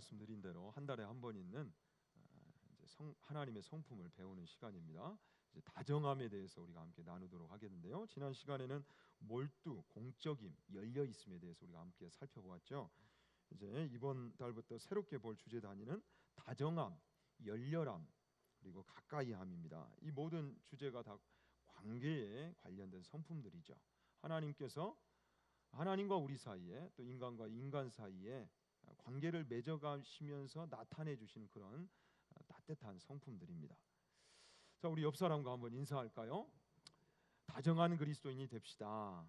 말씀드린 대로 한 달에 한 번 있는 하나님의 성품을 배우는 시간입니다. 이제 다정함에 대해서 우리가 함께 나누도록 하겠는데요. 지난 시간에는 몰두, 공적임, 열려 있음에 대해서 우리가 함께 살펴보았죠. 이제 이번 달부터 새롭게 볼 주제 단위는 다정함, 열렬함, 그리고 가까이함입니다. 이 모든 주제가 다 관계에 관련된 성품들이죠. 하나님께서 하나님과 우리 사이에, 또 인간과 인간 사이에 관계를 맺어가시면서 나타내 주시는 그런 따뜻한 성품들입니다. 자, 우리 옆 사람과 한번 인사할까요? 다정한 그리스도인이 됩시다.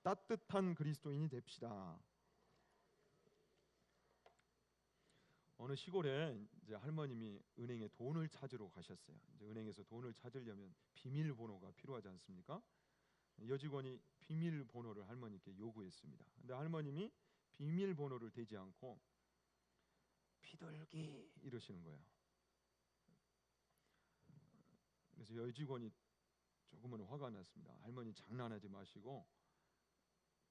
따뜻한 그리스도인이 됩시다. 어느 시골에 이제 할머님이 은행에 돈을 찾으러 가셨어요. 이제 은행에서 돈을 찾으려면 비밀번호가 필요하지 않습니까? 여직원이 비밀번호를 할머니께 요구했습니다. 근데 할머님이 비밀번호를 대지 않고 비둘기 이러시는 거예요. 그래서 여직원이 조금은 화가 났습니다. 할머니 장난하지 마시고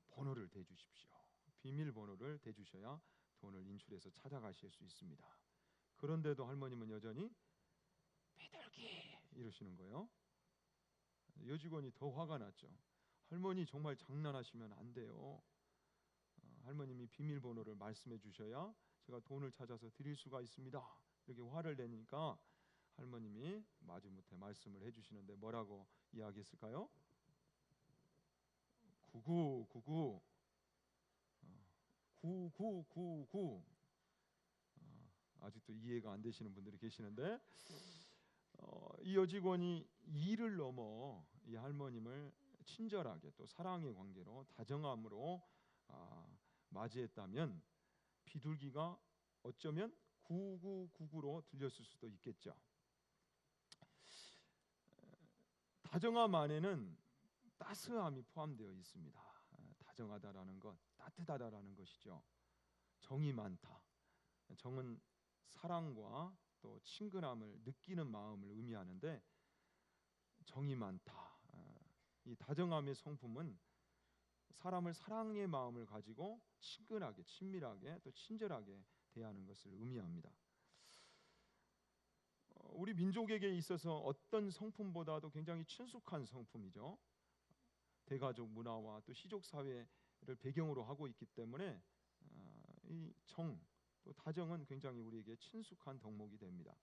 번호를 대주십시오. 비밀번호를 대주셔야 돈을 인출해서 찾아가실 수 있습니다. 그런데도 할머님은 여전히 비둘기 이러시는 거예요. 여직원이 더 화가 났죠. 할머니 정말 장난하시면 안 돼요. 할머님이 비밀번호를 말씀해 주셔야 제가 돈을 찾아서 드릴 수가 있습니다. 이렇게 화를 내니까 할머님이 마지못해 말씀을 해주시는데 뭐라고 이야기했을까요? 9999 9999 아직도 이해가 안 되시는 분들이 계시는데 이 여직원이 이를 넘어 이 할머님을 친절하게 또 사랑의 관계로 다정함으로 맞이했다면 비둘기가 어쩌면 9999로 들렸을 수도 있겠죠. 다정함 안에는 따스함이 포함되어 있습니다. 다정하다라는 것, 따뜻하다라는 것이죠. 정이 많다. 정은 사랑과 또 친근함을 느끼는 마음을 의미하는데 정이 많다. 이 다정함의 성품은 사람을 사랑의 마음을 가지고 친근하게, 친밀하게 또 친절하게 대하는 것을 의미합니다. 우리 민족에게 있어서 어떤 성품보다도 굉장히 친숙한 성품이죠. 대가족 문화와 또 시족 사회를 배경으로 하고 있기 때문에 이 정, 또 다정은 굉장히 우리에게 친숙한 덕목이 됩니다.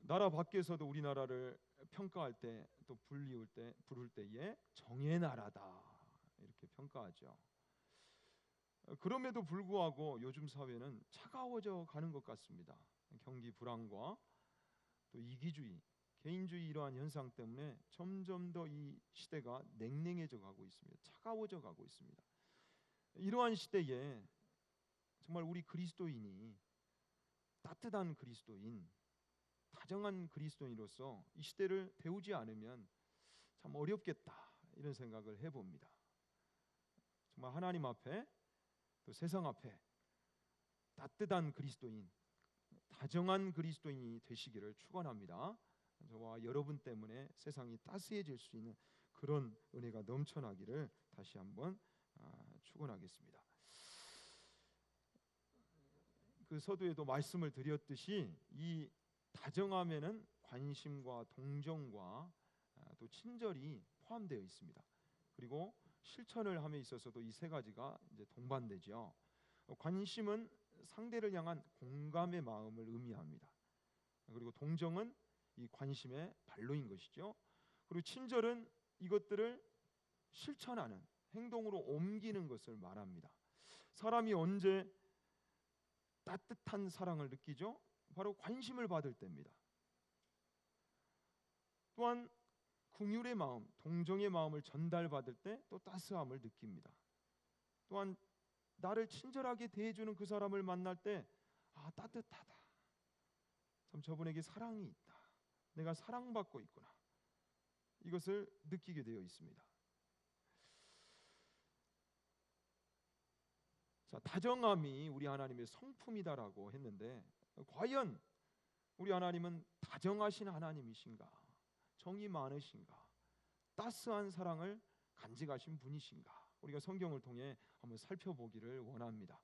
나라 밖에서도 우리나라를 평가할 때 또 부를 때에 정의 나라다 이렇게 평가하죠. 그럼에도 불구하고 요즘 사회는 차가워져 가는 것 같습니다. 경기 불안과 또 이기주의, 개인주의 이러한 현상 때문에 점점 더 이 시대가 냉랭해져 가고 있습니다. 차가워져 가고 있습니다. 이러한 시대에 정말 우리 그리스도인이 따뜻한 그리스도인, 다정한 그리스도인으로서 이 시대를 배우지 않으면 참 어렵겠다 이런 생각을 해봅니다. 정말 하나님 앞에 또 세상 앞에 따뜻한 그리스도인, 다정한 그리스도인이 되시기를 축원합니다. 저와 여러분 때문에 세상이 따스해질 수 있는 그런 은혜가 넘쳐나기를 다시 한번 축원하겠습니다. 그 서두에도 말씀을 드렸듯이 이 다정함에는 관심과 동정과 또 친절이 포함되어 있습니다. 그리고 실천을 함에 있어서도 이 세 가지가 이제 동반되죠. 관심은 상대를 향한 공감의 마음을 의미합니다. 그리고 동정은 이 관심의 발로인 것이죠. 그리고 친절은 이것들을 실천하는 행동으로 옮기는 것을 말합니다. 사람이 언제 따뜻한 사랑을 느끼죠? 바로 관심을 받을 때입니다. 또한 긍휼의 마음, 동정의 마음을 전달받을 때 또 따스함을 느낍니다. 또한 나를 친절하게 대해주는 그 사람을 만날 때 따뜻하다. 참 저분에게 사랑이 있다. 내가 사랑받고 있구나. 이것을 느끼게 되어 있습니다. 자, 다정함이 우리 하나님의 성품이다라고 했는데 과연 우리 하나님은 다정하신 하나님이신가? 정이 많으신가? 따스한 사랑을 간직하신 분이신가? 우리가 성경을 통해 한번 살펴보기를 원합니다.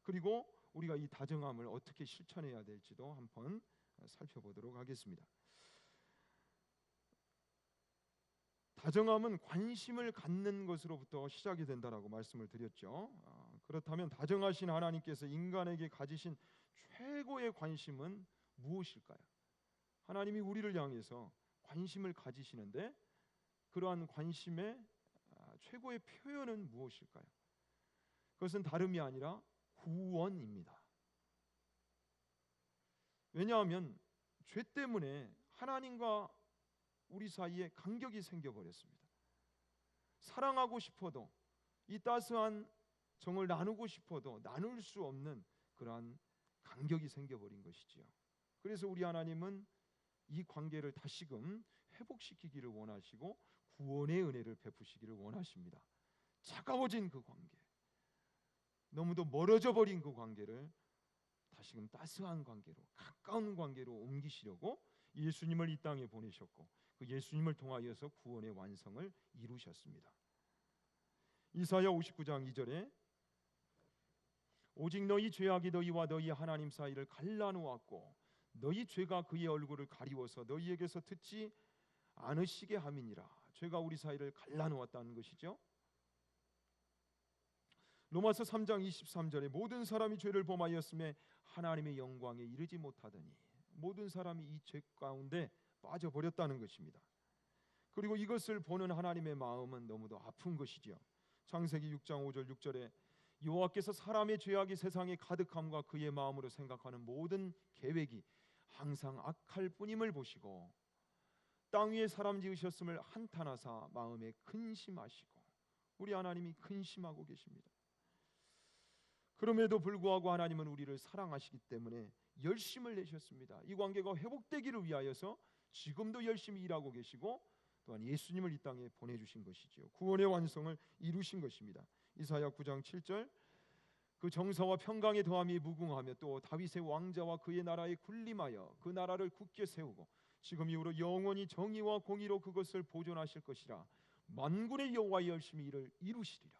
그리고 우리가 이 다정함을 어떻게 실천해야 될지도 한번 살펴보도록 하겠습니다. 다정함은 관심을 갖는 것으로부터 시작이 된다라고 말씀을 드렸죠. 그렇다면 다정하신 하나님께서 인간에게 가지신 최고의 관심은 무엇일까요? 하나님이 우리를 향해서 관심을 가지시는데 그러한 관심의 최고의 표현은 무엇일까요? 그것은 다름이 아니라 구원입니다. 왜냐하면 죄 때문에 하나님과 우리 사이에 간격이 생겨버렸습니다. 사랑하고 싶어도 이 따스한 정을 나누고 싶어도 나눌 수 없는 그러한 간격이 생겨버린 것이지요. 그래서 우리 하나님은 이 관계를 다시금 회복시키기를 원하시고 구원의 은혜를 베푸시기를 원하십니다. 차가워진 그 관계, 너무도 멀어져 버린 그 관계를 다시금 따스한 관계로, 가까운 관계로 옮기시려고 예수님을 이 땅에 보내셨고 그 예수님을 통하여서 구원의 완성을 이루셨습니다. 이사야 59장 2절에 오직 너희 죄악이 너희와 너희 하나님 사이를 갈라놓았고 너희 죄가 그의 얼굴을 가리워서 너희에게서 듣지 않으시게 함이니라. 죄가 우리 사이를 갈라놓았다는 것이죠. 로마서 3장 23절에 모든 사람이 죄를 범하였음에 하나님의 영광에 이르지 못하더니 모든 사람이 이 죄 가운데 빠져버렸다는 것입니다. 그리고 이것을 보는 하나님의 마음은 너무도 아픈 것이지요. 창세기 6장 5절 6절에 여호와께서 사람의 죄악이 세상에 가득함과 그의 마음으로 생각하는 모든 계획이 항상 악할 뿐임을 보시고 땅 위에 사람 지으셨음을 한탄하사 마음에 근심하시고 우리 하나님이 근심하고 계십니다. 그럼에도 불구하고 하나님은 우리를 사랑하시기 때문에 열심을 내셨습니다. 이 관계가 회복되기를 위하여서 지금도 열심히 일하고 계시고 또한 예수님을 이 땅에 보내주신 것이지요. 구원의 완성을 이루신 것입니다. 이사야 9장 7절 그 정사와 평강의 더함이 무궁하며 또 다윗의 왕자와 그의 나라에 군림하여 그 나라를 굳게 세우고 지금 이후로 영원히 정의와 공의로 그것을 보존하실 것이라. 만군의 여호와의 열심히 이를 이루시리라.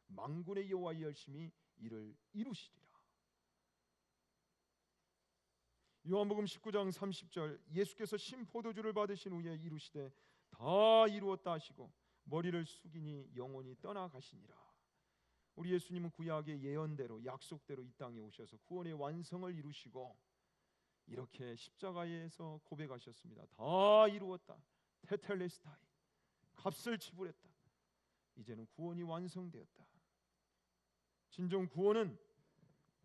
만군의 여호와의 열심히 이를 이루시리라. 요한복음 19장 30절 예수께서 신포도주를 받으신 후에 이루시되 다 이루었다 하시고 머리를 숙이니 영원히 떠나가시니라. 우리 예수님은 구약의 예언대로 약속대로 이 땅에 오셔서 구원의 완성을 이루시고 이렇게 십자가에서 고백하셨습니다. 다 이루었다. 테텔레스타이 값을 지불했다. 이제는 구원이 완성되었다. 진정 구원은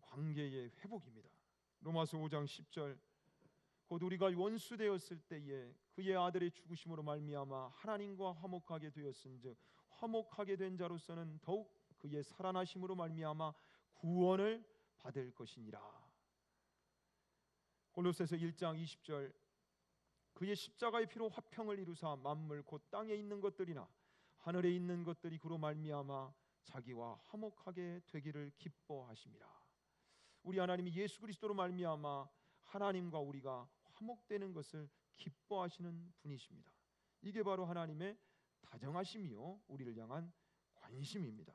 관계의 회복입니다. 로마서 5장 10절 곧 우리가 원수 되었을 때에 그의 아들의 죽으심으로 말미암아 하나님과 화목하게 되었은즉 화목하게 된 자로서는 더욱 그의 살아나심으로 말미암아 구원을 받을 것이니라. 골로새서 1장 20절 그의 십자가의 피로 화평을 이루사 만물 곧 땅에 있는 것들이나 하늘에 있는 것들이 그로 말미암아 자기와 화목하게 되기를 기뻐하심이라. 우리 하나님이 예수 그리스도로 말미암아 하나님과 우리가 화목되는 것을 기뻐하시는 분이십니다. 이게 바로 하나님의 다정하심이요 우리를 향한 관심입니다.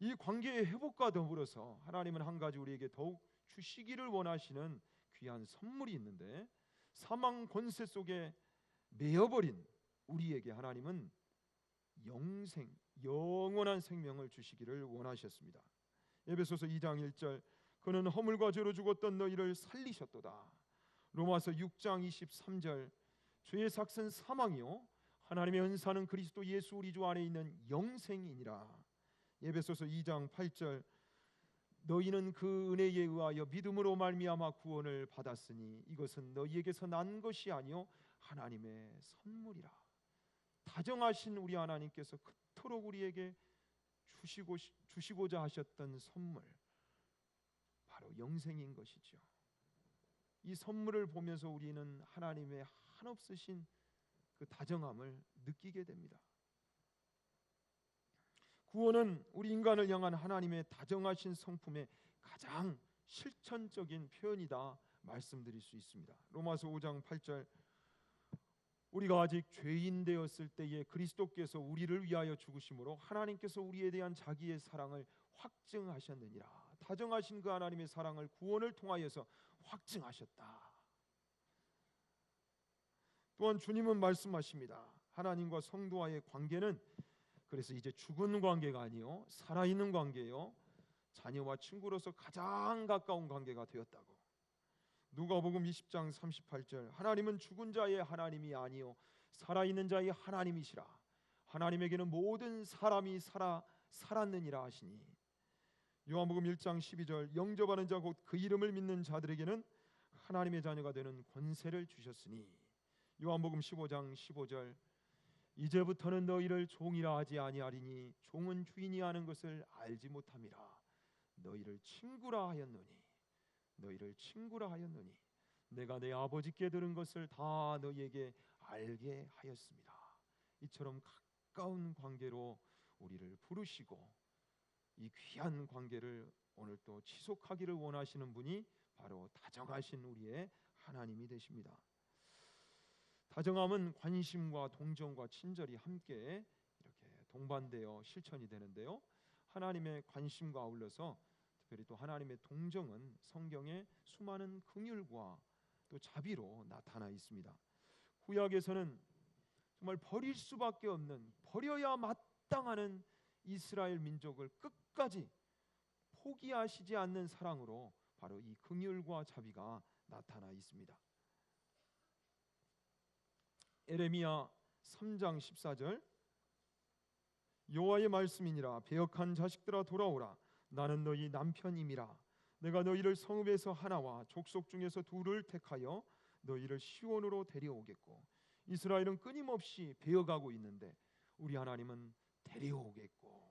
이 관계의 회복과 더불어서 하나님은 한 가지 우리에게 더욱 주시기를 원하시는 귀한 선물이 있는데 사망 권세 속에 매여버린 우리에게 하나님은 영생, 영원한 생명을 주시기를 원하셨습니다. 에베소서 2장 1절 그는 허물과 죄로 죽었던 너희를 살리셨도다. 로마서 6장 23절 죄의 삭은 사망이요 하나님의 은사는 그리스도 예수 우리 주 안에 있는 영생이니라. 에베소서 2장 8절 너희는 그 은혜에 의하여 믿음으로 말미암아 구원을 받았으니 이것은 너희에게서 난 것이 아니요 하나님의 선물이라. 다정하신 우리 하나님께서 그토록 우리에게 주시고자 하셨던 선물 바로 영생인 것이죠. 이 선물을 보면서 우리는 하나님의 한없으신 그 다정함을 느끼게 됩니다. 구원은 우리 인간을 향한 하나님의 다정하신 성품의 가장 실천적인 표현이다 말씀드릴 수 있습니다. 로마서 5장 8절 우리가 아직 죄인 되었을 때에 그리스도께서 우리를 위하여 죽으심으로 하나님께서 우리에 대한 자기의 사랑을 확증하셨느니라. 다정하신 그 하나님의 사랑을 구원을 통하여서 확증하셨다. 또한 주님은 말씀하십니다. 하나님과 성도와의 관계는 그래서 이제 죽은 관계가 아니요 살아있는 관계요, 자녀와 친구로서 가장 가까운 관계가 되었다고. 누가복음 20장 38절, 하나님은 죽은 자의 하나님이 아니요 살아있는 자의 하나님이시라. 하나님에게는 모든 사람이 살았느니라 하시니. 요한복음 1장 12절, 영접하는 자 곧 그 이름을 믿는 자들에게는 하나님의 자녀가 되는 권세를 주셨으니. 요한복음 15장 15절, 이제부터는 너희를 종이라 하지 아니하리니 종은 주인이 하는 것을 알지 못함이라. 너희를 친구라 하였노니 내가 내 아버지께 들은 것을 다 너희에게 알게 하였습니다. 이처럼 가까운 관계로 우리를 부르시고 이 귀한 관계를 오늘 또 지속하기를 원하시는 분이 바로 다정하신 우리의 하나님이 되십니다. 다정함은 관심과 동정과 친절이 함께 이렇게 동반되어 실천이 되는데요, 하나님의 관심과 아울러서 특별히 또 하나님의 동정은 성경의 수많은 긍휼과 또 자비로 나타나 있습니다. 구약에서는 정말 버릴 수밖에 없는, 버려야 마땅하는 이스라엘 민족을 끝까지 포기하시지 않는 사랑으로 바로 이 긍휼과 자비가 나타나 있습니다. 에레미야 3장 14절, 여호와의 말씀이니라. 배역한 자식들아 돌아오라. 나는 너희 남편임이라. 내가 너희를 성읍에서 하나와 족속 중에서 둘을 택하여 너희를 시온으로 데려오겠고. 이스라엘은 끊임없이 배어가고 있는데 우리 하나님은 데려오겠고,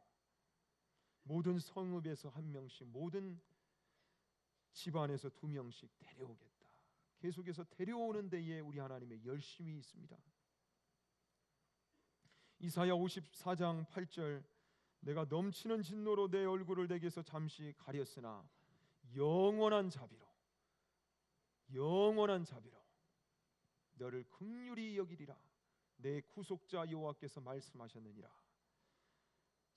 모든 성읍에서 한 명씩, 모든 집안에서 두 명씩 데려오겠다. 계속해서 데려오는 데에 우리 하나님의 열심이 있습니다. 이사야 54장 8절, 내가 넘치는 진노로 내 얼굴을 내게서 잠시 가렸으나 영원한 자비로 너를 긍휼히 여기리라. 내 구속자 여호와께서 말씀하셨느니라.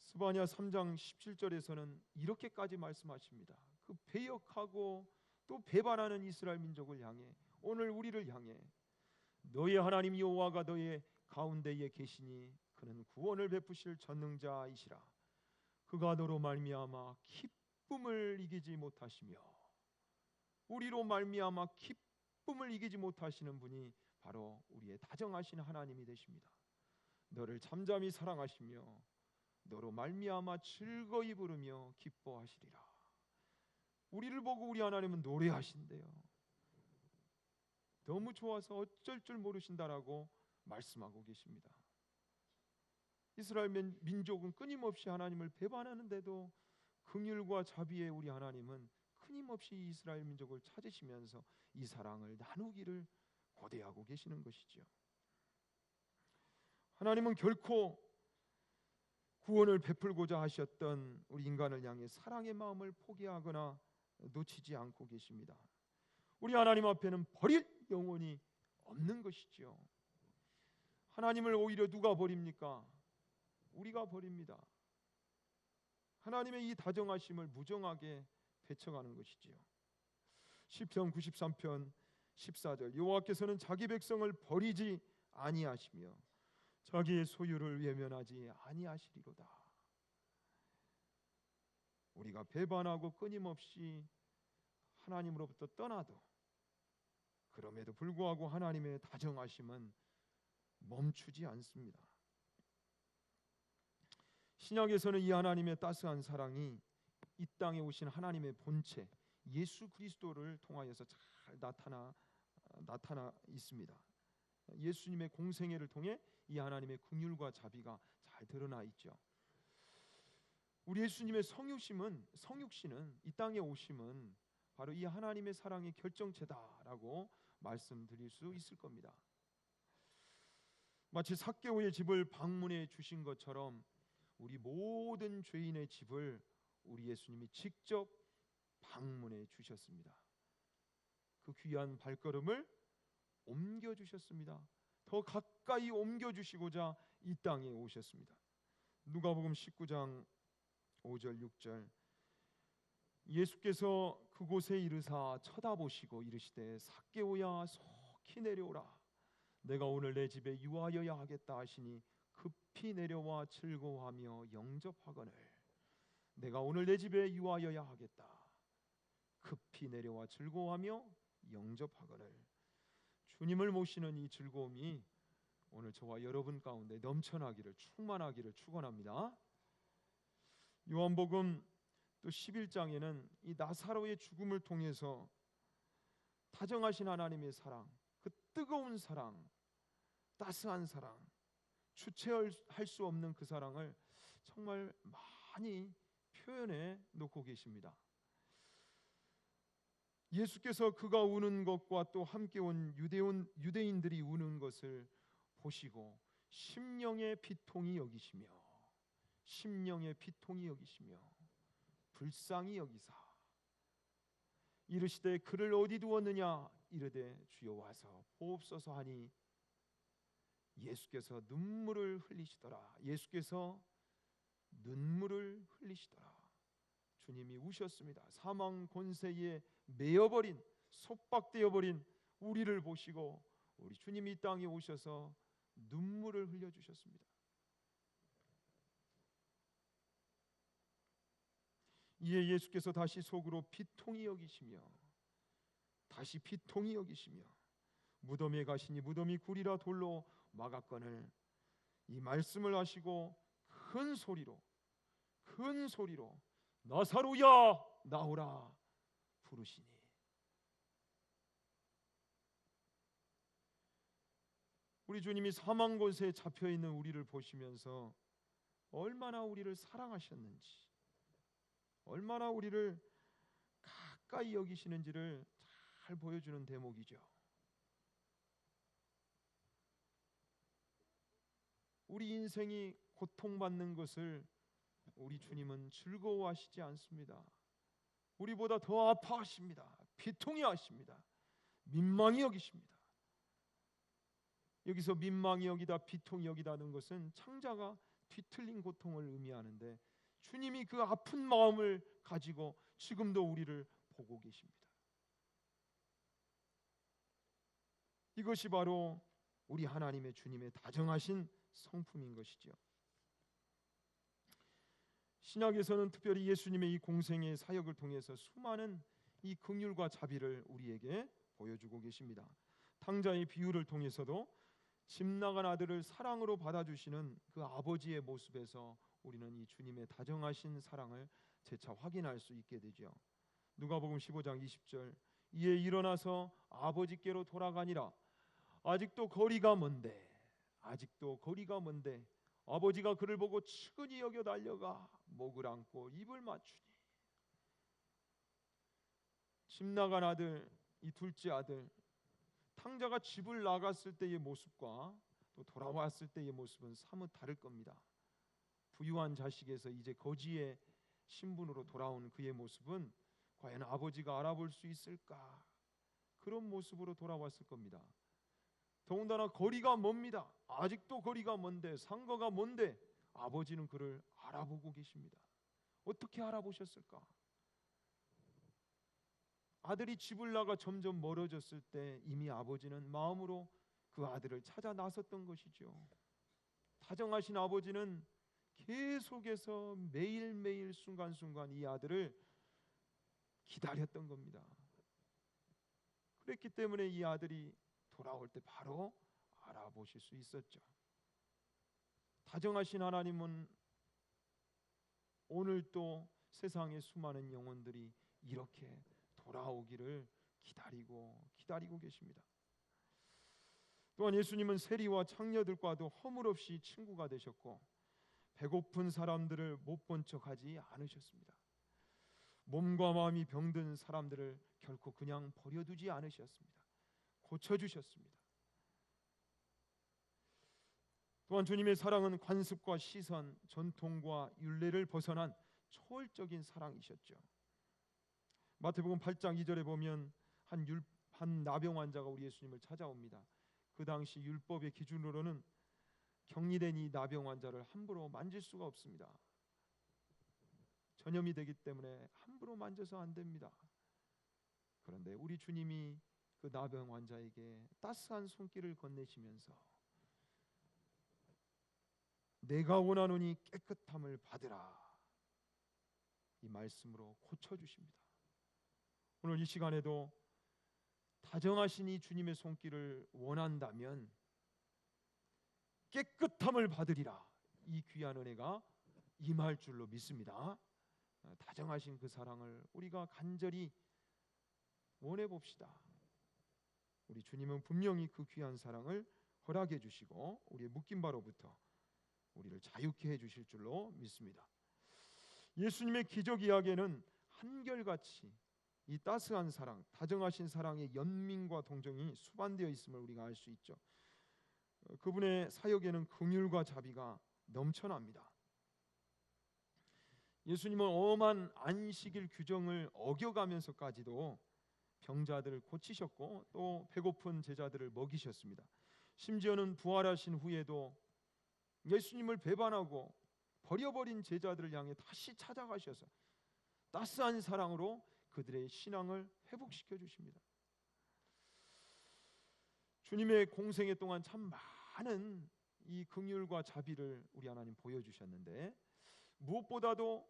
스바냐 3장 17절에서는 이렇게까지 말씀하십니다. 그 배역하고 또 배반하는 이스라엘 민족을 향해, 오늘 우리를 향해, 너의 하나님 여호와가 너의 가운데에 계시니 그는 구원을 베푸실 전능자이시라. 그가 너로 말미암아 기쁨을 이기지 못하시며, 우리로 말미암아 기쁨을 이기지 못하시는 분이 바로 우리의 다정하신 하나님이 되십니다. 너를 잠잠히 사랑하시며 너로 말미암아 즐거이 부르며 기뻐하시리라. 우리를 보고 우리 하나님은 노래하신대요. 너무 좋아서 어쩔 줄 모르신다라고 말씀하고 계십니다. 이스라엘 민족은 끊임없이 하나님을 배반하는데도 긍휼과 자비의 우리 하나님은 끊임없이 이스라엘 민족을 찾으시면서 이 사랑을 나누기를 고대하고 계시는 것이죠. 하나님은 결코 구원을 베풀고자 하셨던 우리 인간을 향해 사랑의 마음을 포기하거나 놓치지 않고 계십니다. 우리 하나님 앞에는 버릴 영혼이 없는 것이죠. 하나님을 오히려 누가 버립니까? 우리가 버립니다. 하나님의 이 다정하심을 무정하게 배척하는 것이지요. 시편 93편 14절, 여호와께서는 자기 백성을 버리지 아니하시며 자기의 소유를 외면하지 아니하시리로다. 우리가 배반하고 끊임없이 하나님으로부터 떠나도 그럼에도 불구하고 하나님의 다정하심은 멈추지 않습니다. 신약에서는 이 하나님의 따스한 사랑이 이 땅에 오신 하나님의 본체 예수 그리스도를 통하여서 잘 나타나 있습니다. 예수님의 공생애를 통해 이 하나님의 긍휼과 자비가 잘 드러나 있죠. 우리 예수님의 성육신은 이 땅에 오심은 바로 이 하나님의 사랑의 결정체다라고 말씀드릴 수 있을 겁니다. 마치 삭개오의 집을 방문해 주신 것처럼 우리 모든 죄인의 집을 우리 예수님이 직접 방문해 주셨습니다. 그 귀한 발걸음을 옮겨 주셨습니다. 더 가까이 옮겨주시고자 이 땅에 오셨습니다. 누가복음 19장 5절 6절 예수께서 그곳에 이르사 쳐다보시고 이르시되 삭개오야 속히 내려오라. 내가 오늘 내 집에 유하여야 하겠다 하시니 급히 내려와 즐거워하며 영접하거늘. 내가 오늘 내 집에 유하여야 하겠다. 급히 내려와 즐거워하며 영접하거늘. 주님을 모시는 이 즐거움이 오늘 저와 여러분 가운데 넘쳐나기를, 충만하기를 축원합니다. 요한복음 또 11장에는 이 나사로의 죽음을 통해서 다정하신 하나님의 사랑, 그 뜨거운 사랑, 따스한 사랑, 주체할 수 없는 그 사랑을 정말 많이 표현해 놓고 계십니다. 예수께서 그가 우는 것과 또 함께 온 유대인들이 우는 것을 보시고 심령의 비통이 여기시며 불쌍히 여기사 이르시되 그를 어디 두었느냐 이르되 주여 와서 보옵소서 하니 예수께서 눈물을 흘리시더라. 주님이 우셨습니다. 사망 권세에 매여버린, 속박되어버린 우리를 보시고 우리 주님이 이 땅에 오셔서 눈물을 흘려주셨습니다. 이에 예수께서 다시 속으로 비통히 여기시며 무덤에 가시니 무덤이 굴이라 돌로 막았거늘 이 말씀을 하시고 큰 소리로 나사로야 나오라 부르시니 우리 주님이 사망 권세에 잡혀 있는 우리를 보시면서 얼마나 우리를 사랑하셨는지, 얼마나 우리를 가까이 여기시는지를 잘 보여주는 대목이죠. 우리 인생이 고통받는 것을 우리 주님은 즐거워하시지 않습니다. 우리보다 더 아파하십니다. 비통히 하십니다. 민망히 여기십니다. 여기서 민망히 여기다 비통히 여기다는 것은 창자가 뒤틀린 고통을 의미하는데 주님이 그 아픈 마음을 가지고 지금도 우리를 보고 계십니다. 이것이 바로 우리 하나님의 주님의 다정하신 성품인 것이죠. 신약에서는 특별히 예수님의 이 공생의 사역을 통해서 수많은 이 긍휼과 자비를 우리에게 보여주고 계십니다. 탕자의 비유를 통해서도 집 나간 아들을 사랑으로 받아주시는 그 아버지의 모습에서 우리는 이 주님의 다정하신 사랑을 재차 확인할 수 있게 되죠. 누가복음 15장 20절 이에 일어나서 아버지께로 돌아가니라. 아직도 거리가 먼데 아버지가 그를 보고 측은히 여겨 달려가 목을 안고 입을 맞추니 집 나간 아들, 이 둘째 아들, 탕자가 집을 나갔을 때의 모습과 또 돌아왔을 때의 모습은 사뭇 다를 겁니다. 부유한 자식에서 이제 거지의 신분으로 돌아온 그의 모습은 과연 아버지가 알아볼 수 있을까? 그런 모습으로 돌아왔을 겁니다. 더군다나 거리가 멉니다. 아직도 거리가 먼데, 상거가 먼데 아버지는 그를 알아보고 계십니다. 어떻게 알아보셨을까? 아들이 집을 나가 점점 멀어졌을 때 이미 아버지는 마음으로 그 아들을 찾아 나섰던 것이죠. 다정하신 아버지는 계속해서 매일매일 순간순간 이 아들을 기다렸던 겁니다. 그랬기 때문에 이 아들이 돌아올 때 바로 알아보실 수 있었죠. 다정하신 하나님은 오늘 또 세상의 수많은 영혼들이 이렇게 돌아오기를 기다리고 계십니다. 또한 예수님은 세리와 창녀들과도 허물없이 친구가 되셨고 배고픈 사람들을 못 본 척하지 않으셨습니다. 몸과 마음이 병든 사람들을 결코 그냥 버려두지 않으셨습니다. 고쳐주셨습니다. 또한 주님의 사랑은 관습과 시선, 전통과 율례를 벗어난 초월적인 사랑이셨죠. 마태복음 8장 2절에 보면 한 나병 환자가 우리 예수님을 찾아옵니다. 그 당시 율법의 기준으로는 격리된 이 나병 환자를 함부로 만질 수가 없습니다. 전염이 되기 때문에 함부로 만져서 안 됩니다. 그런데 우리 주님이 그 나병 환자에게 따스한 손길을 건네시면서 내가 원하노니 깨끗함을 받으라, 이 말씀으로 고쳐주십니다. 오늘 이 시간에도 다정하신 이 주님의 손길을 원한다면 깨끗함을 받으리라, 이 귀한 은혜가 임할 줄로 믿습니다. 다정하신 그 사랑을 우리가 간절히 원해 봅시다. 우리 주님은 분명히 그 귀한 사랑을 허락해 주시고 우리의 묶인 바로부터 우리를 자유케 해 주실 줄로 믿습니다. 예수님의 기적 이야기에는 한결같이 이 따스한 사랑, 다정하신 사랑의 연민과 동정이 수반되어 있음을 우리가 알 수 있죠. 그분의 사역에는 긍휼과 자비가 넘쳐납니다. 예수님은 엄한 안식일 규정을 어겨가면서까지도 병자들을 고치셨고 또 배고픈 제자들을 먹이셨습니다. 심지어는 부활하신 후에도 예수님을 배반하고 버려버린 제자들을 향해 다시 찾아가셔서 따스한 사랑으로 그들의 신앙을 회복시켜 주십니다. 주님의 공생애 동안 참 많은 이 긍휼과 자비를 우리 하나님 보여주셨는데, 무엇보다도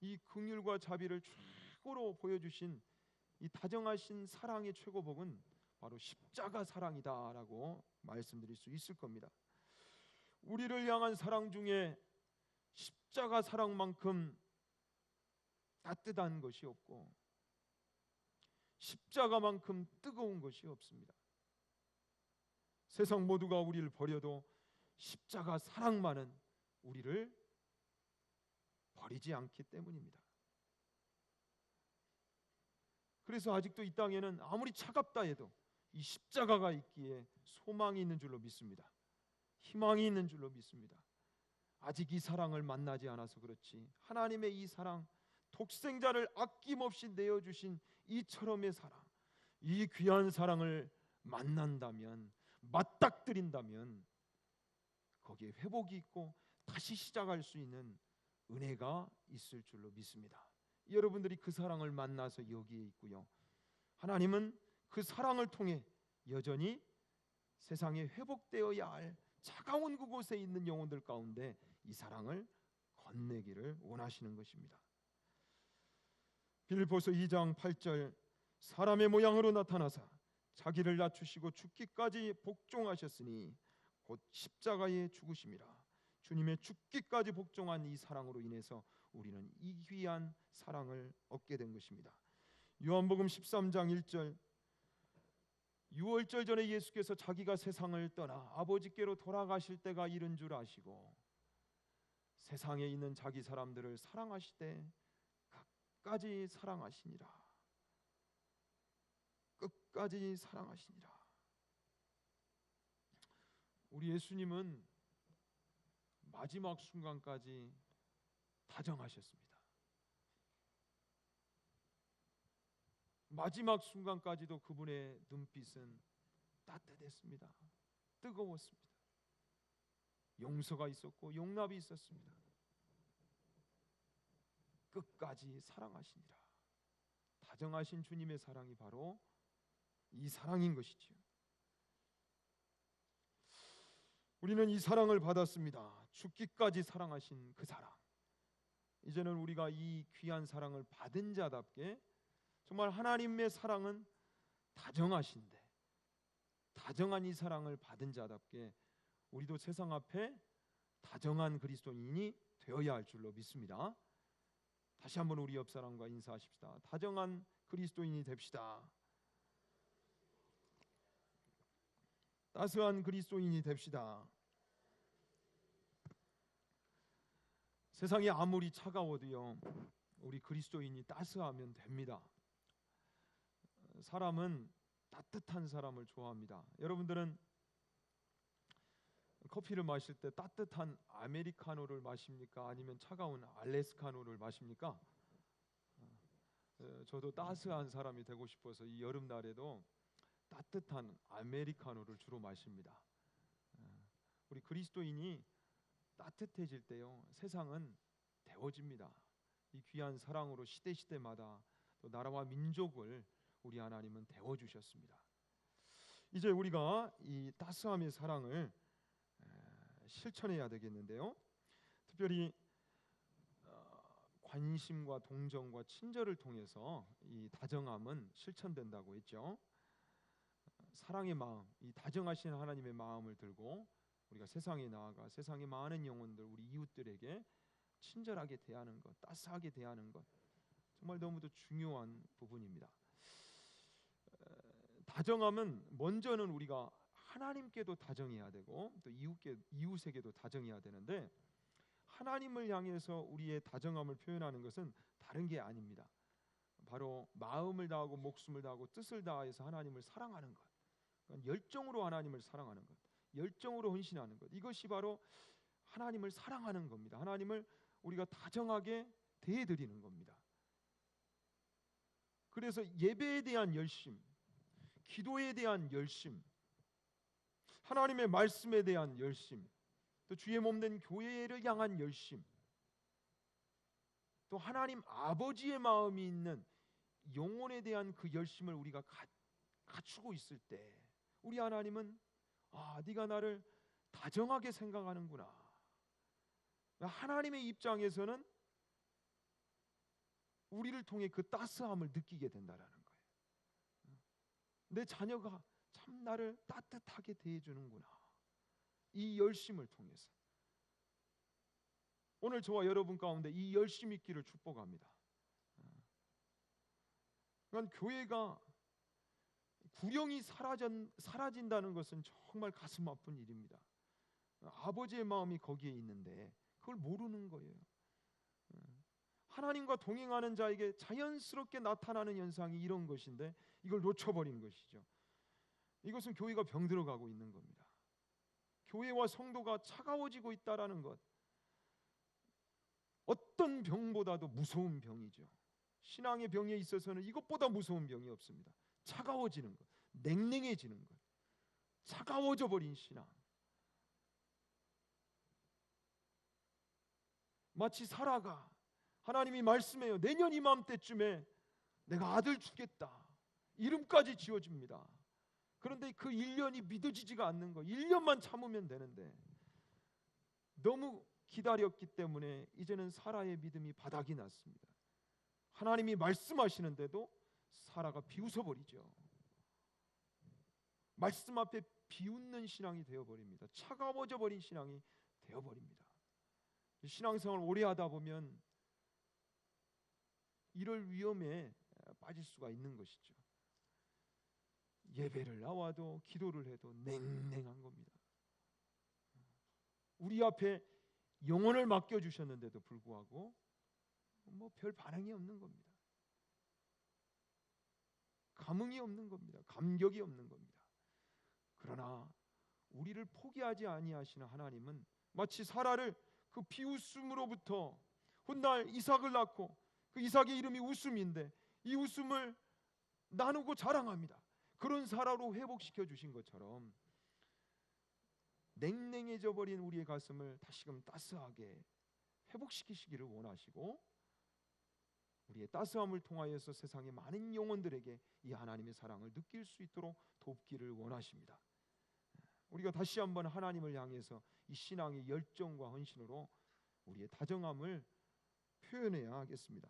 이 긍휼과 자비를 최고로 보여주신 이 다정하신 사랑의 최고복은 바로 십자가 사랑이다라고 말씀드릴 수 있을 겁니다. 우리를 향한 사랑 중에 십자가 사랑만큼 따뜻한 것이 없고 십자가만큼 뜨거운 것이 없습니다. 세상 모두가 우리를 버려도 십자가 사랑만은 우리를 버리지 않기 때문입니다. 그래서 아직도 이 땅에는 아무리 차갑다 해도 이 십자가가 있기에 소망이 있는 줄로 믿습니다. 희망이 있는 줄로 믿습니다. 아직 이 사랑을 만나지 않아서 그렇지, 하나님의 이 사랑, 독생자를 아낌없이 내어주신 이처럼의 사랑, 이 귀한 사랑을 만난다면, 맞닥뜨린다면 거기에 회복이 있고 다시 시작할 수 있는 은혜가 있을 줄로 믿습니다. 여러분들이 그 사랑을 만나서 여기에 있고요, 하나님은 그 사랑을 통해 여전히 세상에 회복되어야 할 차가운 그곳에 있는 영혼들 가운데 이 사랑을 건네기를 원하시는 것입니다. 빌립보서 2장 8절, 사람의 모양으로 나타나사 자기를 낮추시고 죽기까지 복종하셨으니 곧 십자가에 죽으심이라. 주님의 죽기까지 복종한 이 사랑으로 인해서 우리는 이 귀한 사랑을 얻게 된 것입니다. 요한복음 13장 1절, 유월절 전에 예수께서 자기가 세상을 떠나 아버지께로 돌아가실 때가 이른 줄 아시고 세상에 있는 자기 사람들을 사랑하시되 끝까지 사랑하시니라. 끝까지 사랑하시니라. 우리 예수님은 마지막 순간까지 다정하셨습니다. 마지막 순간까지도 그분의 눈빛은 따뜻했습니다. 뜨거웠습니다. 용서가 있었고 용납이 있었습니다. 끝까지 사랑하시니라. 다정하신 주님의 사랑이 바로 이 사랑인 것이지요. 우리는 이 사랑을 받았습니다. 죽기까지 사랑하신 그 사랑. 이제는 우리가 이 귀한 사랑을 받은 자답게 정말 하나님의 사랑은 다정하신데, 다정한 이 사랑을 받은 자답게 우리도 세상 앞에 다정한 그리스도인이 되어야 할 줄로 믿습니다. 다시 한번 우리 옆 사람과 인사하십시다. 다정한 그리스도인이 됩시다. 따스한 그리스도인이 됩시다. 세상이 아무리 차가워도요, 우리 그리스도인이 따스하면 됩니다. 사람은 따뜻한 사람을 좋아합니다. 여러분들은 커피를 마실 때 따뜻한 아메리카노를 마십니까? 아니면 차가운 알래스카노를 마십니까? 저도 따스한 사람이 되고 싶어서 이 여름날에도 따뜻한 아메리카노를 주로 마십니다. 우리 그리스도인이 따뜻해질 때요, 세상은 데워집니다. 이 귀한 사랑으로 시대마다 또 나라와 민족을 우리 하나님은 데워주셨습니다. 이제 우리가 이 따스함의 사랑을 실천해야 되겠는데요, 특별히 관심과 동정과 친절을 통해서 이 다정함은 실천된다고 했죠. 사랑의 마음, 이 다정하신 하나님의 마음을 들고 우리가 세상에 나아가 세상의 많은 영혼들, 우리 이웃들에게 친절하게 대하는 것, 따스하게 대하는 것, 정말 너무도 중요한 부분입니다. 다정함은 먼저는 우리가 하나님께도 다정해야 되고 또 이웃에게도 다정해야 되는데, 하나님을 향해서 우리의 다정함을 표현하는 것은 다른 게 아닙니다. 바로 마음을 다하고 목숨을 다하고 뜻을 다해서 하나님을 사랑하는 것, 그러니까 열정으로 하나님을 사랑하는 것, 열정으로 헌신하는 것, 이것이 바로 하나님을 사랑하는 겁니다. 하나님을 우리가 다정하게 대해드리는 겁니다. 그래서 예배에 대한 열심, 기도에 대한 열심, 하나님의 말씀에 대한 열심, 또 주의 몸된 교회를 향한 열심, 또 하나님 아버지의 마음이 있는 영혼에 대한 그 열심을 우리가 갖추고 있을 때, 우리 하나님은 네가 나를 다정하게 생각하는구나. 하나님의 입장에서는 우리를 통해 그 따스함을 느끼게 된다라는 거예요. 내 자녀가 참 나를 따뜻하게 대해주는구나, 이 열심을 통해서. 오늘 저와 여러분 가운데 이 열심 있기를 축복합니다. 그러니까 교회가 구령이 사라진다는 것은 정말 가슴 아픈 일입니다. 아버지의 마음이 거기에 있는데 그걸 모르는 거예요. 하나님과 동행하는 자에게 자연스럽게 나타나는 현상이 이런 것인데 이걸 놓쳐버린 것이죠. 이것은 교회가 병들어가고 있는 겁니다. 교회와 성도가 차가워지고 있다라는 것, 어떤 병보다도 무서운 병이죠. 신앙의 병에 있어서는 이것보다 무서운 병이 없습니다. 차가워지는 것, 냉랭해지는 것, 차가워져 버린 신앙. 마치 사라가 하나님이 말씀해요. 내년 이맘때쯤에 내가 아들 주겠다, 이름까지 지어줍니다. 그런데 그 1년이 믿어지지가 않는 거. 1년만 참으면 되는데 너무 기다렸기 때문에 이제는 사라의 믿음이 바닥이 났습니다. 하나님이 말씀하시는데도 사라가 비웃어버리죠. 말씀 앞에 비웃는 신앙이 되어버립니다. 차가워져 버린 신앙이 되어버립니다. 신앙생활 오래 하다 보면 이럴 위험에 빠질 수가 있는 것이죠. 예배를 나와도 기도를 해도 냉랭한 겁니다. 우리 앞에 영혼을 맡겨주셨는데도 불구하고 별 반응이 없는 겁니다. 감흥이 없는 겁니다. 감격이 없는 겁니다. 그러나 우리를 포기하지 아니하시는 하나님은 마치 사라를 그 비웃음으로부터 훗날 이삭을 낳고, 그 이삭의 이름이 웃음인데 이 웃음을 나누고 자랑합니다. 그런 사라로 회복시켜 주신 것처럼 냉랭해져 버린 우리의 가슴을 다시금 따스하게 회복시키시기를 원하시고, 우리의 따스함을 통하여서 세상의 많은 영혼들에게 이 하나님의 사랑을 느낄 수 있도록 돕기를 원하십니다. 우리가 다시 한번 하나님을 향해서 이 신앙의 열정과 헌신으로 우리의 다정함을 표현해야 하겠습니다.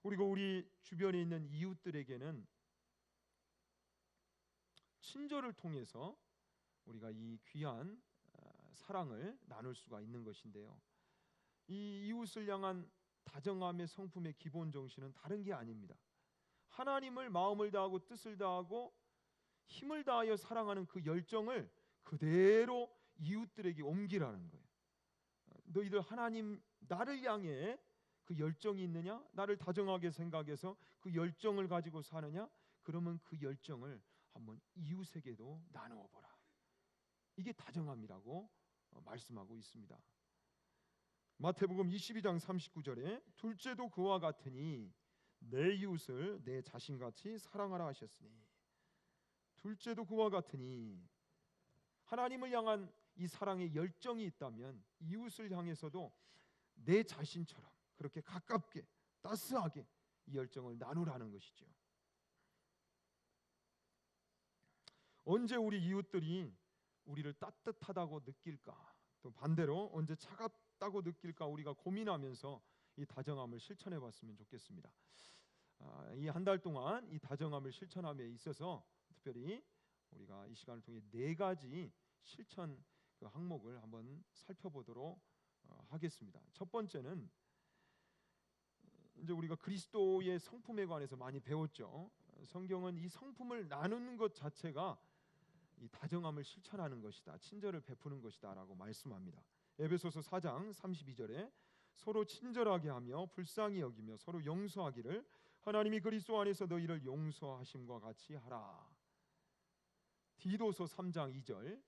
그리고 우리 주변에 있는 이웃들에게는 친절을 통해서 우리가 이 귀한 사랑을 나눌 수가 있는 것인데요, 이 이웃을 향한 다정함의 성품의 기본 정신은 다른 게 아닙니다. 하나님을 마음을 다하고 뜻을 다하고 힘을 다하여 사랑하는 그 열정을 그대로 이웃들에게 옮기라는 거예요. 너희들 하나님 나를 향해 그 열정이 있느냐? 나를 다정하게 생각해서 그 열정을 가지고 사느냐? 그러면 그 열정을 한번 이웃에게도 나누어 보라. 이게 다정함이라고 말씀하고 있습니다. 마태복음 22장 39절에 둘째도 그와 같으니 내 이웃을 내 자신같이 사랑하라 하셨으니, 둘째도 그와 같으니 하나님을 향한 이 사랑의 열정이 있다면 이웃을 향해서도 내 자신처럼 그렇게 가깝게 따스하게 이 열정을 나누라는 것이죠. 언제 우리 이웃들이 우리를 따뜻하다고 느낄까? 또 반대로 언제 차갑다고 느낄까? 우리가 고민하면서 이 다정함을 실천해 봤으면 좋겠습니다. 이 한 달 동안 이 다정함을 실천함에 있어서 특별히 우리가 이 시간을 통해 4가지 실천 그 항목을 한번 살펴보도록 하겠습니다. 첫 번째는 이제 우리가 그리스도의 성품에 관해서 많이 배웠죠. 성경은 이 성품을 나누는 것 자체가 이 다정함을 실천하는 것이다, 친절을 베푸는 것이다라고 말씀합니다. 에베소서 4장 32절에 서로 친절하게 하며 불쌍히 여기며 서로 용서하기를 하나님이 그리스도 안에서 너희를 용서하심과 같이 하라. 디도서 3장 2절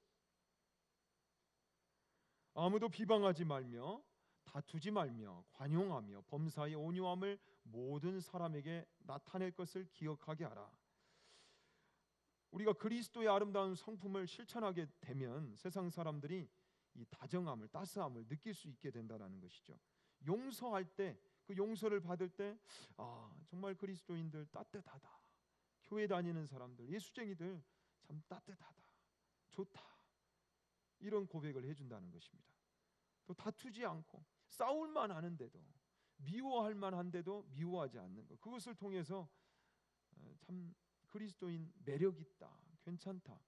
아무도 비방하지 말며 다투지 말며 관용하며 범사의 온유함을 모든 사람에게 나타낼 것을 기억하게 하라. 우리가 그리스도의 아름다운 성품을 실천하게 되면 세상 사람들이 이 다정함을, 따스함을 느낄 수 있게 된다는 것이죠. 용서할 때, 그 용서를 받을 때 정말 그리스도인들 따뜻하다. 교회 다니는 사람들, 예수쟁이들 참 따뜻하다, 좋다. 이런 고백을 해준다는 것입니다. 또 다투지 않고 싸울만 하는데도, 미워할 만한데도 미워하지 않는 것, 그것을 통해서 참 그리스도인 매력 있다, 괜찮다,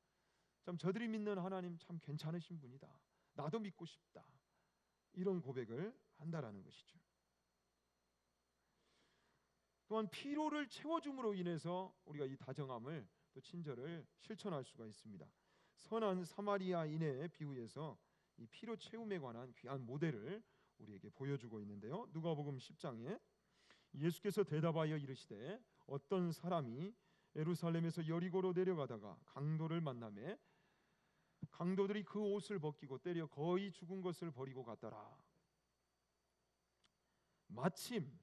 참 저들이 믿는 하나님 참 괜찮으신 분이다, 나도 믿고 싶다, 이런 고백을 한다라는 것이죠. 또한 피로를 채워줌으로 인해서 우리가 이 다정함을, 또 친절을 실천할 수가 있습니다. 선한 사마리아인의 비유에서 이 피로 채움에 관한 귀한 모델을 우리에게 보여주고 있는데요. 누가복음 10장에 예수께서 대답하여 이르시되 어떤 사람이 예루살렘에서 여리고로 내려가다가 강도를 만나매 강도들이 그 옷을 벗기고 때려 거의 죽은 것을 버리고 갔더라. 마침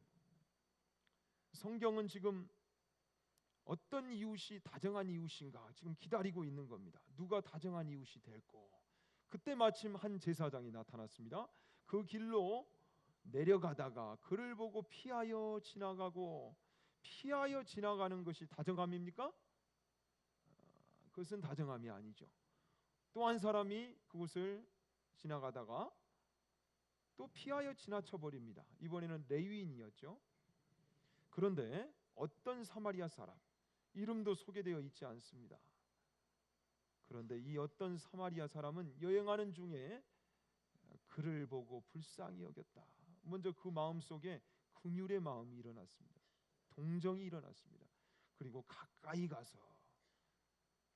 성경은 지금 어떤 이웃이 다정한 이웃인가 지금 기다리고 있는 겁니다. 누가 다정한 이웃이 될고. 그때 마침 한 제사장이 나타났습니다. 그 길로 내려가다가 그를 보고 피하여 지나가고, 피하여 지나가는 것이 다정함입니까? 그것은 다정함이 아니죠. 또 한 사람이 그곳을 지나가다가 또 피하여 지나쳐 버립니다. 이번에는 레위인이었죠. 그런데 어떤 사마리아 사람, 이름도 소개되어 있지 않습니다. 그런데 이 어떤 사마리아 사람은 여행하는 중에 그를 보고 불쌍히 여겼다. 먼저 그 마음속에 긍휼의 마음이 일어났습니다. 동정이 일어났습니다. 그리고 가까이 가서,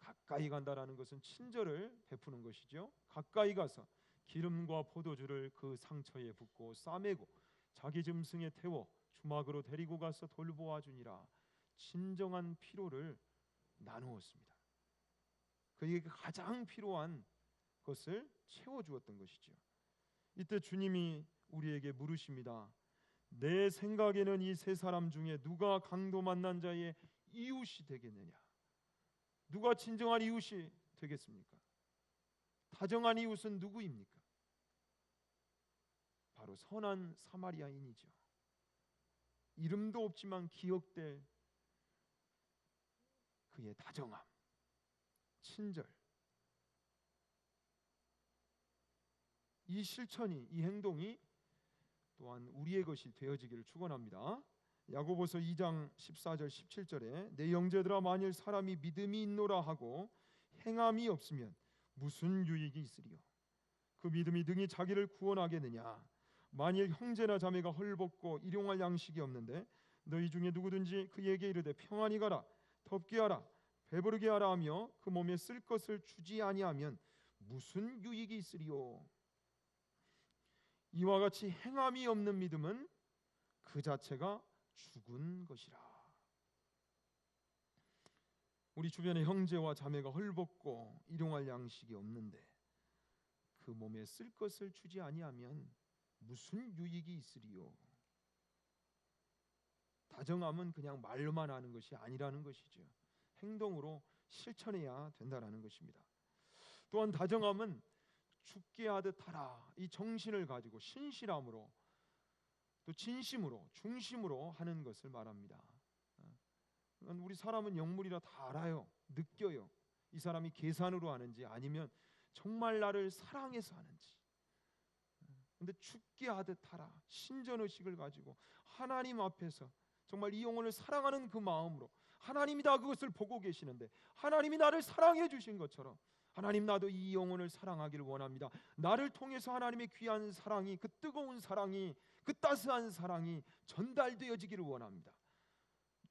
가까이 간다라는 것은 친절을 베푸는 것이죠. 가까이 가서 기름과 포도주를 그 상처에 붓고 싸매고 자기 짐승에 태워 주막으로 데리고 가서 돌보아 주니라. 진정한 피로를 나누었습니다. 그에게 가장 필요한 것을 채워주었던 것이죠. 이때 주님이 우리에게 물으십니다. 내 생각에는 이 세 사람 중에 누가 강도 만난 자의 이웃이 되겠느냐? 누가 진정한 이웃이 되겠습니까? 다정한 이웃은 누구입니까? 바로 선한 사마리아인이죠. 이름도 없지만 기억될 그의 다정함, 친절, 이 실천이, 이 행동이 또한 우리의 것이 되어지기를 축원합니다. 야고보서 2장 14절 17절에 내 형제들아 만일 사람이 믿음이 있노라 하고 행함이 없으면 무슨 유익이 있으리요? 그 믿음이 능히 자기를 구원하겠느냐? 만일 형제나 자매가 헐벗고 일용할 양식이 없는데 너희 중에 누구든지 그에게 이르되 평안히 가라, 덥게 하라, 배부르게 하라 하며 그 몸에 쓸 것을 주지 아니하면 무슨 유익이 있으리요? 이와 같이 행함이 없는 믿음은 그 자체가 죽은 것이라. 우리 주변에 형제와 자매가 헐벗고 일용할 양식이 없는데 그 몸에 쓸 것을 주지 아니하면 무슨 유익이 있으리요? 다정함은 그냥 말로만 하는 것이 아니라는 것이죠. 행동으로 실천해야 된다라는 것입니다. 또한 다정함은 죽게 하듯 하라, 이 정신을 가지고 신실함으로 또 진심으로 중심으로 하는 것을 말합니다. 우리 사람은 영물이라 다 알아요. 느껴요. 이 사람이 계산으로 하는지 아니면 정말 나를 사랑해서 하는지. 근데 죽게 하듯 하라, 신전의식을 가지고 하나님 앞에서 정말 이 영혼을 사랑하는 그 마음으로, 하나님이 다 그것을 보고 계시는데 하나님이 나를 사랑해 주신 것처럼 하나님, 나도 이 영혼을 사랑하기를 원합니다. 나를 통해서 하나님의 귀한 사랑이, 그 뜨거운 사랑이, 그 따스한 사랑이 전달되어지기를 원합니다.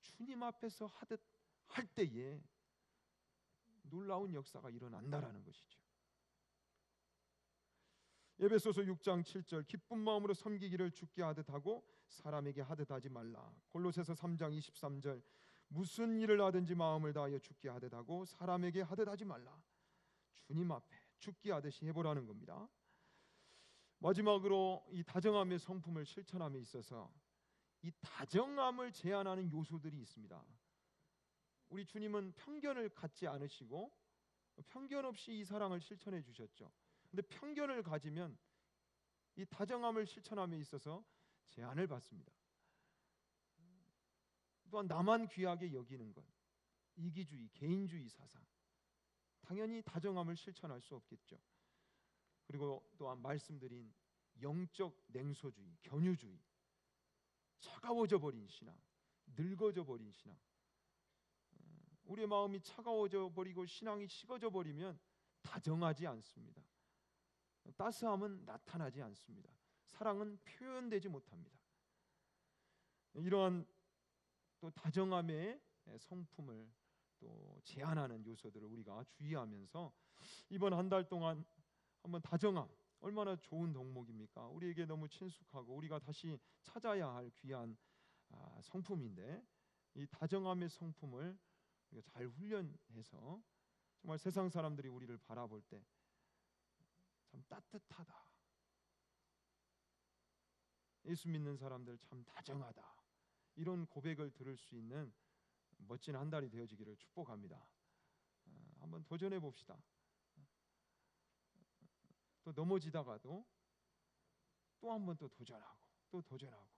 주님 앞에서 하듯 할 때에 놀라운 역사가 일어난다라는 것이죠. 에베소서 6장 7절, 기쁜 마음으로 섬기기를 주께 하듯 하고 사람에게 하듯 하지 말라. 골로새서 3장 23절, 무슨 일을 하든지 마음을 다하여 주께 하듯 하고 사람에게 하듯 하지 말라. 주님 앞에 주께 하듯이 해보라는 겁니다. 마지막으로 이 다정함의 성품을 실천함에 있어서 이 다정함을 제한하는 요소들이 있습니다. 우리 주님은 편견을 갖지 않으시고 편견 없이 이 사랑을 실천해 주셨죠. 근데 편견을 가지면 이 다정함을 실천함에 있어서 제한을 받습니다. 또한 나만 귀하게 여기는 것, 이기주의, 개인주의 사상, 당연히 다정함을 실천할 수 없겠죠. 그리고 또한 말씀드린 영적 냉소주의, 견유주의, 차가워져 버린 신앙, 늙어져 버린 신앙. 우리의 마음이 차가워져 버리고 신앙이 식어져 버리면 다정하지 않습니다. 따스함은 나타나지 않습니다. 사랑은 표현되지 못합니다. 이러한 또 다정함의 성품을 또 제한하는 요소들을 우리가 주의하면서 이번 한 달 동안 한번 다정함, 얼마나 좋은 덕목입니까? 우리에게 너무 친숙하고 우리가 다시 찾아야 할 귀한 성품인데, 이 다정함의 성품을 우리가 잘 훈련해서 정말 세상 사람들이 우리를 바라볼 때 참 따뜻하다, 예수 믿는 사람들 참 다정하다, 이런 고백을 들을 수 있는 멋진 한 달이 되어지기를 축복합니다. 한번 도전해 봅시다. 또 넘어지다가도 또 한번 또 도전하고 또 도전하고.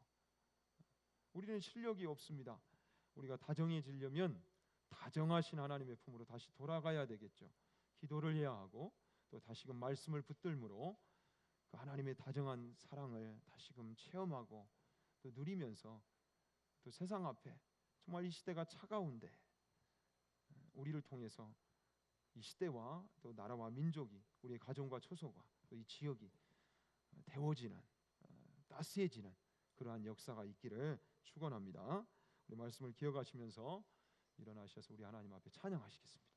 우리는 실력이 없습니다. 우리가 다정해지려면 다정하신 하나님의 품으로 다시 돌아가야 되겠죠. 기도를 해야 하고 또 다시금 말씀을 붙들므로 그 하나님의 다정한 사랑을 다시금 체험하고 또 누리면서 또 세상 앞에 정말 이 시대가 차가운데 우리를 통해서 이 시대와 또 나라와 민족이, 우리의 가정과 처소가 또 이 지역이 데워지는, 따스해지는 그러한 역사가 있기를 축원합니다. 우리 말씀을 기억하시면서 일어나셔서 우리 하나님 앞에 찬양하시겠습니다.